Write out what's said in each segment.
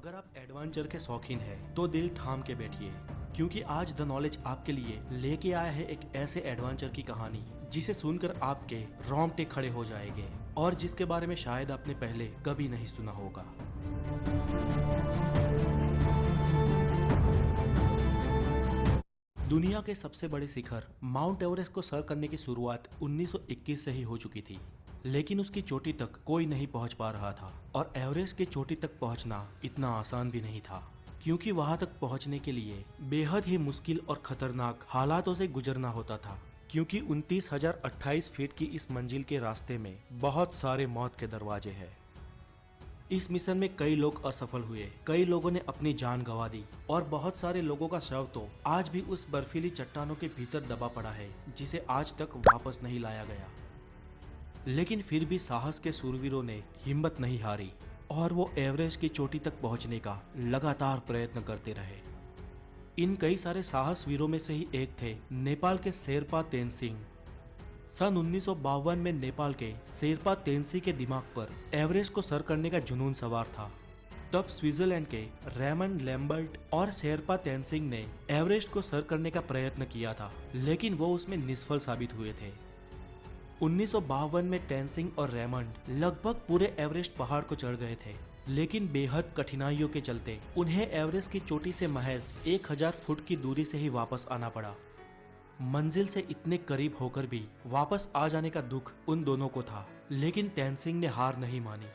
अगर आप एडवेंचर के शौकीन हैं तो दिल थाम के बैठिए, क्योंकि आज द नॉलेज आपके लिए लेके आया है एक ऐसे एडवेंचर की कहानी जिसे सुनकर आपके रोंगटे खड़े हो जाएंगे और जिसके बारे में शायद आपने पहले कभी नहीं सुना होगा। दुनिया के सबसे बड़े शिखर माउंट एवरेस्ट को सर करने की शुरुआत 1921 से ही हो चुकी थी, लेकिन उसकी चोटी तक कोई नहीं पहुंच पा रहा था। और एवरेस्ट की चोटी तक पहुंचना इतना आसान भी नहीं था, क्योंकि वहां तक पहुंचने के लिए बेहद ही मुश्किल और खतरनाक हालातों से गुजरना होता था। क्योंकि 29,028 फीट की इस मंजिल के रास्ते में बहुत सारे मौत के दरवाजे हैं। इस मिशन में कई लोग असफल हुए, कई लोगों ने अपनी जान गंवा दी और बहुत सारे लोगों का शव तो आज भी उस बर्फीली चट्टानों के भीतर दबा पड़ा है, जिसे आज तक वापस नहीं लाया गया। लेकिन फिर भी साहस के शूरवीरों ने हिम्मत नहीं हारी और वो एवरेस्ट की चोटी तक पहुंचने का लगातार प्रयत्न करते रहे। इन कई सारे साहस वीरों में से ही एक थे नेपाल के शेरपा तेनसिंह। सन 1952 में नेपाल के शेरपा तेनसी के दिमाग पर एवरेस्ट को सर करने का जुनून सवार था। तब स्विट्जरलैंड के रेमंड लैम्बर्ट और शेरपा तेनसिंह ने एवरेस्ट को सर करने का प्रयत्न किया था, लेकिन वो उसमें निष्फल साबित हुए थे। 1952 में तेनसिंह और रेमंड लगभग पूरे एवरेस्ट पहाड़ को चढ़ गए थे, लेकिन बेहद कठिनाइयों के चलते उन्हें एवरेस्ट की चोटी से महज 1000 फुट की दूरी से ही वापस आना पड़ा। मंजिल से इतने करीब होकर भी वापस आ जाने का दुख उन दोनों को था, लेकिन तेनसिंह ने हार नहीं मानी।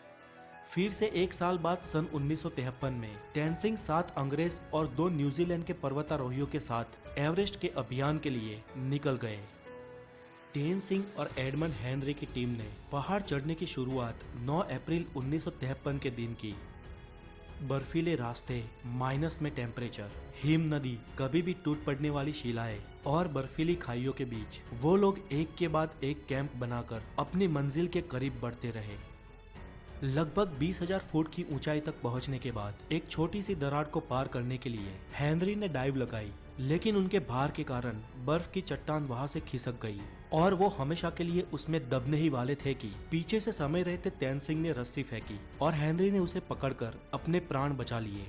फिर से एक साल बाद सन 1953 में तेनसिंह 7 अंग्रेज और 2 न्यूजीलैंड के पर्वतारोहियों के साथ एवरेस्ट के अभियान के लिए निकल गए। तेनसिंह और एडमंड हेनरी की टीम ने पहाड़ चढ़ने की शुरुआत 9 अप्रैल 1953 के दिन की। बर्फीले रास्ते, माइनस में टेम्परेचर, हिम नदी, कभी भी टूट पड़ने वाली शिलाएं और बर्फीली खाइयों के बीच वो लोग एक के बाद एक कैंप बनाकर अपनी मंजिल के करीब बढ़ते रहे। लगभग 20,000 फुट की ऊंचाई तक पहुंचने के बाद एक छोटी सी दरार को पार करने के लिए हेनरी ने डाइव लगाई, लेकिन उनके भार के कारण बर्फ की चट्टान वहां से खिसक गई और वो हमेशा के लिए उसमें दबने ही वाले थे कि पीछे से समय रहते तेनसिंह ने रस्सी फेंकी और हेनरी ने उसे पकड़कर अपने प्राण बचा लिए।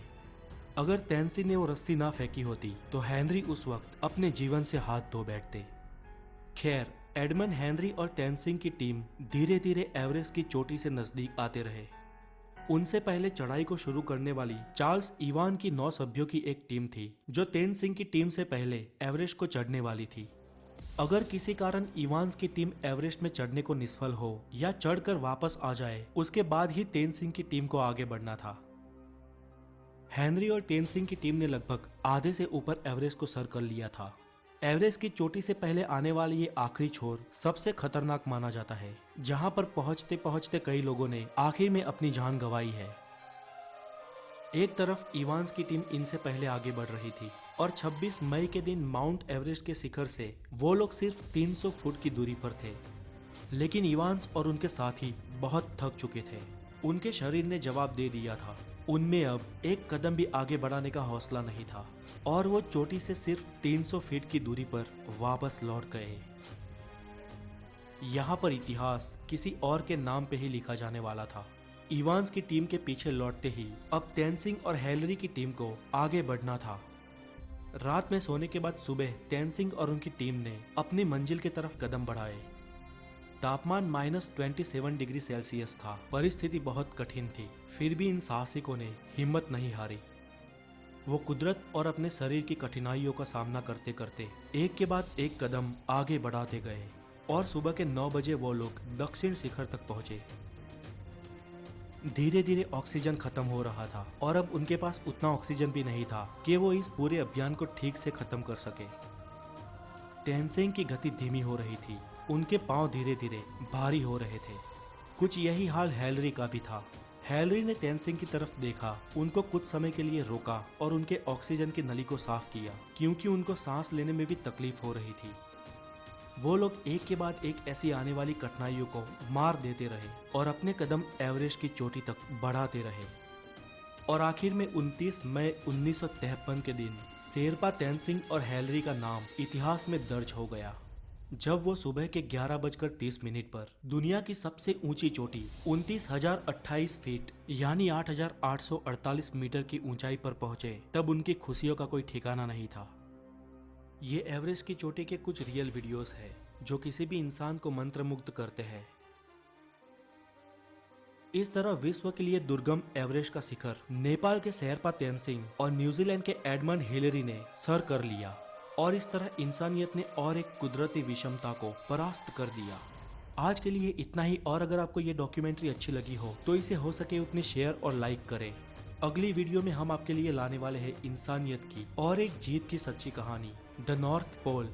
अगर तेनसिंह ने वो रस्सी ना फेंकी होती तो हेनरी उस वक्त अपने जीवन से हाथ धो बैठते। खैर, एडमंड हेनरी और तेनसिंह की टीम धीरे धीरे एवरेस्ट की चोटी से नजदीक आते रहे। उनसे पहले चढ़ाई को शुरू करने वाली चार्ल्स इवान की 9 सभ्यों की एक टीम थी, जो तेनसिंह की टीम से पहले एवरेस्ट को चढ़ने वाली थी। अगर किसी कारण इवान्स की टीम एवरेस्ट में चढ़ने को निष्फल हो या चढ़कर वापस आ जाए, उसके बाद ही तेनसिंह की टीम को आगे बढ़ना था। हेनरी और तेनसिंह की टीम ने लगभग आधे से ऊपर एवरेस्ट को सर कर लिया था। एवरेस्ट की चोटी से पहले आने वाली ये आखिरी छोर सबसे खतरनाक माना जाता है, जहां पर पहुंचते पहुंचते कई लोगों ने आखिर में अपनी जान गंवाई है। एक तरफ इवान्स की टीम इनसे पहले आगे बढ़ रही थी और 26 मई के दिन माउंट एवरेस्ट के शिखर से वो लोग सिर्फ 300 फुट की दूरी पर थे। लेकिन इवान्स और उनके साथी बहुत थक चुके थे। उनके शरीर ने जवाब दे दिया था। उनमें अब एक कदम भी आगे बढ़ाने का हौसला नहीं था और वो चोटी से सिर्फ 300 फीट की दूरी पर वापस लौट गए। यहाँ पर इतिहास किसी और के नाम पे ही लिखा जाने वाला था। इवान्स की टीम के पीछे लौटते ही अब तेनसिंह और हेनरी की टीम को आगे बढ़ना था। रात में सोने के बाद सुबह तेनसिंह और उनकी टीम ने अपनी मंजिल की तरफ कदम बढ़ाए। तापमान -27 डिग्री सेल्सियस था। परिस्थिति बहुत कठिन थी, फिर भी इन साहसिकों ने हिम्मत नहीं हारी। वो कुदरत और अपने शरीर की कठिनाइयों का सामना करते करते एक के बाद एक कदम आगे बढ़ाते गए और सुबह के 9 बजे वो लोग दक्षिण शिखर तक पहुंचे। धीरे धीरे ऑक्सीजन खत्म हो रहा था और अब उनके पास उतना ऑक्सीजन भी नहीं था कि वो इस पूरे अभियान को ठीक से खत्म कर सके। तेनसिंह की गति धीमी हो रही थी, उनके पांव धीरे धीरे भारी हो रहे थे। कुछ यही हाल हेनरी का भी था। हेनरी ने तेनसिंह की तरफ देखा, उनको कुछ समय के लिए रोका और उनके ऑक्सीजन की नली को साफ किया, क्योंकि उनको सांस लेने में भी तकलीफ हो रही थी। वो लोग एक के बाद एक ऐसी आने वाली कठिनाइयों को मार देते रहे और अपने कदम एवरेस्ट की चोटी तक बढ़ाते रहे। और आखिर में 29 मई 1953 के दिन शेरपा तेनसिंह और हेनरी का नाम इतिहास में दर्ज हो गया। जब वो सुबह के 11:30 पर दुनिया की सबसे ऊंची चोटी 29,028 फीट यानी 8,848 मीटर की ऊंचाई पर पहुंचे, तब उनकी खुशियों का कोई ठिकाना नहीं था। ये एवरेस्ट की चोटी के कुछ रियल वीडियोस है जो किसी भी इंसान को मंत्रमुग्ध करते हैं। इस तरह विश्व के लिए दुर्गम एवरेस्ट का शिखर नेपाल के शेरपा तेनसिंग और न्यूजीलैंड के एडमंड हिलेरी ने सर कर लिया, और इस तरह इंसानियत ने और एक कुदरती विषमता को परास्त कर दिया। आज के लिए इतना ही, और अगर आपको ये डॉक्यूमेंट्री अच्छी लगी हो तो इसे हो सके उतने शेयर और लाइक करें। अगली वीडियो में हम आपके लिए लाने वाले हैं इंसानियत की और एक जीत की सच्ची कहानी, द नॉर्थ पोल।